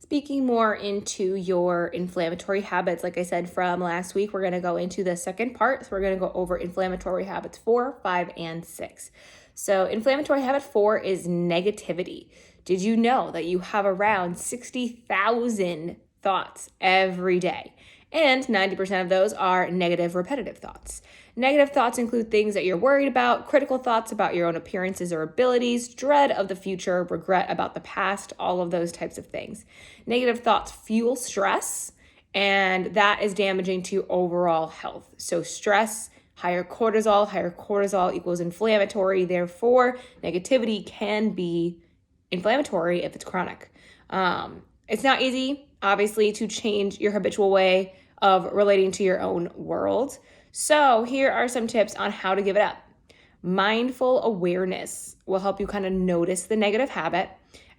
Speaking more into your inflammatory habits, like I said from last week, we're going to go into the second part. So we're going to go over inflammatory habits 4, 5, and 6. So inflammatory habit 4 is negativity. Did you know that you have around 60,000 thoughts every day? And 90% of those are negative, repetitive thoughts. Negative thoughts include things that you're worried about, critical thoughts about your own appearances or abilities, dread of the future, regret about the past, all of those types of things. Negative thoughts fuel stress, and that is damaging to overall health. So stress, higher cortisol equals inflammatory. Therefore, negativity can be inflammatory if it's chronic. It's not easy, obviously, to change your habitual way of relating to your own world. So here are some tips on how to give it up. Mindful awareness will help you kind of notice the negative habit,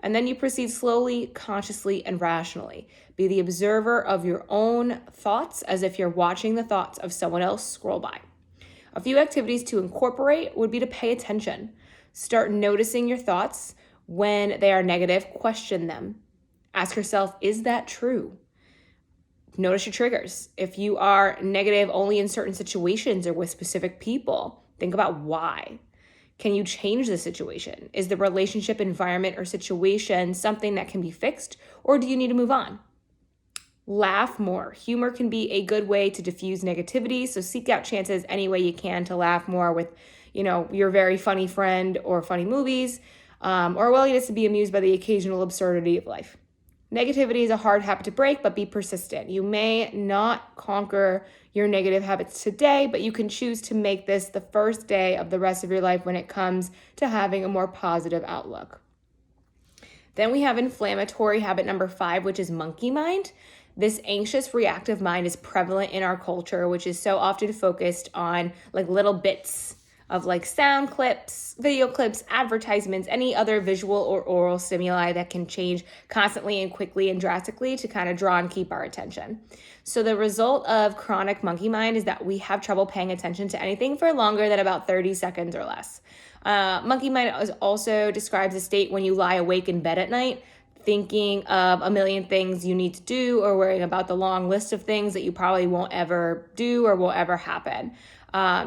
and then you proceed slowly, consciously, and rationally. Be the observer of your own thoughts as if you're watching the thoughts of someone else scroll by. A few activities to incorporate would be to pay attention. Start noticing your thoughts. When they are negative, question them. Ask yourself, is that true? Notice your triggers. If you are negative only in certain situations or with specific people, think about why. Can you change the situation? Is the relationship, environment, or situation something that can be fixed, or do you need to move on? Laugh more. Humor can be a good way to diffuse negativity, so seek out chances any way you can to laugh more with, your very funny friend or funny movies, or willingness to be amused by the occasional absurdity of life. Negativity is a hard habit to break, but be persistent. You may not conquer your negative habits today, but you can choose to make this the first day of the rest of your life when it comes to having a more positive outlook. Then we have inflammatory habit number 5, which is monkey mind. This anxious, reactive mind is prevalent in our culture, which is so often focused on like little bits of like sound clips, video clips, advertisements, any other visual or oral stimuli that can change constantly and quickly and drastically to kind of draw and keep our attention. So the result of chronic monkey mind is that we have trouble paying attention to anything for longer than about 30 seconds or less. Monkey mind also describes a state when you lie awake in bed at night, thinking of a million things you need to do or worrying about the long list of things that you probably won't ever do or will ever happen.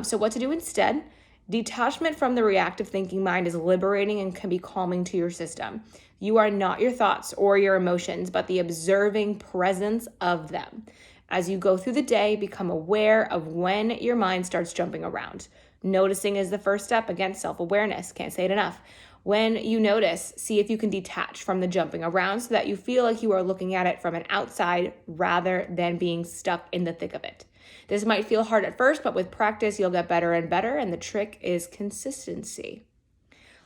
So what to do instead? Detachment from the reactive thinking mind is liberating and can be calming to your system. You are not your thoughts or your emotions, but the observing presence of them. As you go through the day, become aware of when your mind starts jumping around. Noticing is the first step against self-awareness. Can't say it enough. When you notice, see if you can detach from the jumping around so that you feel like you are looking at it from an outside rather than being stuck in the thick of it. This might feel hard at first, but with practice, you'll get better and better, and the trick is consistency.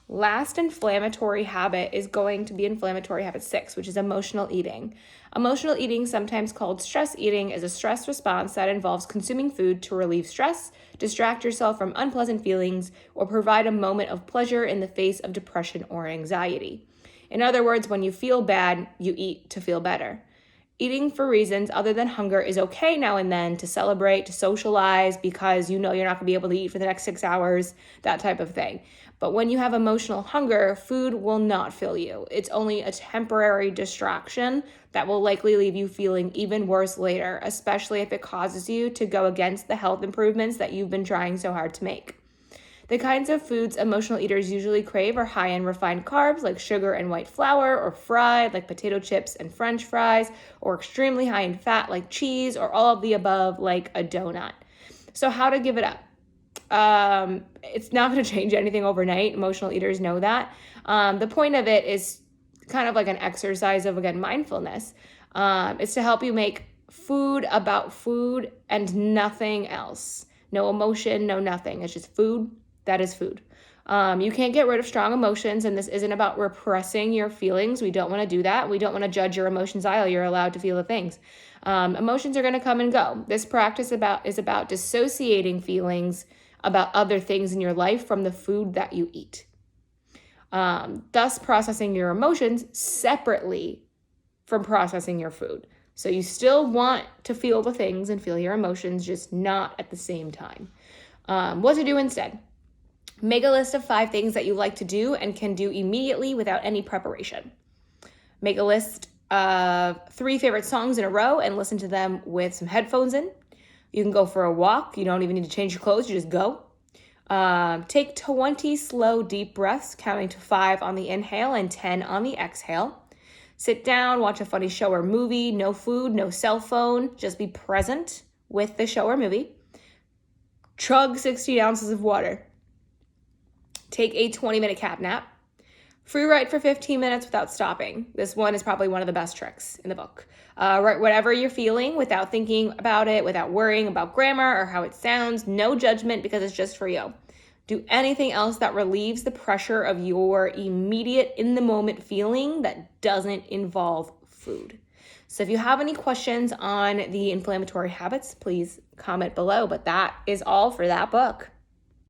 Last inflammatory habit is going to be inflammatory habit 6, which is emotional eating. Emotional eating, sometimes called stress eating, is a stress response that involves consuming food to relieve stress, distract yourself from unpleasant feelings, or provide a moment of pleasure in the face of depression or anxiety. In other words, when you feel bad, you eat to feel better. Eating for reasons other than hunger is okay now and then, to celebrate, to socialize, because you know you're not going to be able to eat for the next 6 hours, that type of thing. But when you have emotional hunger, food will not fill you. It's only a temporary distraction that will likely leave you feeling even worse later, especially if it causes you to go against the health improvements that you've been trying so hard to make. The kinds of foods emotional eaters usually crave are high in refined carbs like sugar and white flour, or fried like potato chips and French fries, or extremely high in fat like cheese, or all of the above like a donut. So how to give it up? It's not going to change anything overnight. Emotional eaters know that. The point of it is kind of like an exercise of, again, mindfulness. It's to help you make food about food and nothing else. No emotion, no nothing. It's just food. That is food. You can't get rid of strong emotions, and this isn't about repressing your feelings. We don't want to do that. We don't want to judge your emotions either. You're allowed to feel the things. Emotions are going to come and go. This practice is about dissociating feelings about other things in your life from the food that you eat. Thus processing your emotions separately from processing your food. So you still want to feel the things and feel your emotions, just not at the same time. What to do instead? Make a list of 5 things that you like to do and can do immediately without any preparation. Make a list 3 favorite songs in a row and listen to them with some headphones in. You can go for a walk. You don't even need to change your clothes. You just go. Take 20 slow, deep breaths, counting to 5 on the inhale and 10 on the exhale. Sit down, watch a funny show or movie. No food, no cell phone. Just be present with the show or movie. Chug 60 ounces of water. Take a 20-minute cat nap. Free write for 15 minutes without stopping. This one is probably one of the best tricks in the book. Write whatever you're feeling without thinking about it, without worrying about grammar or how it sounds. No judgment because it's just for you. Do anything else that relieves the pressure of your immediate in-the-moment feeling that doesn't involve food. So if you have any questions on the inflammatory habits, please comment below. But that is all for that book.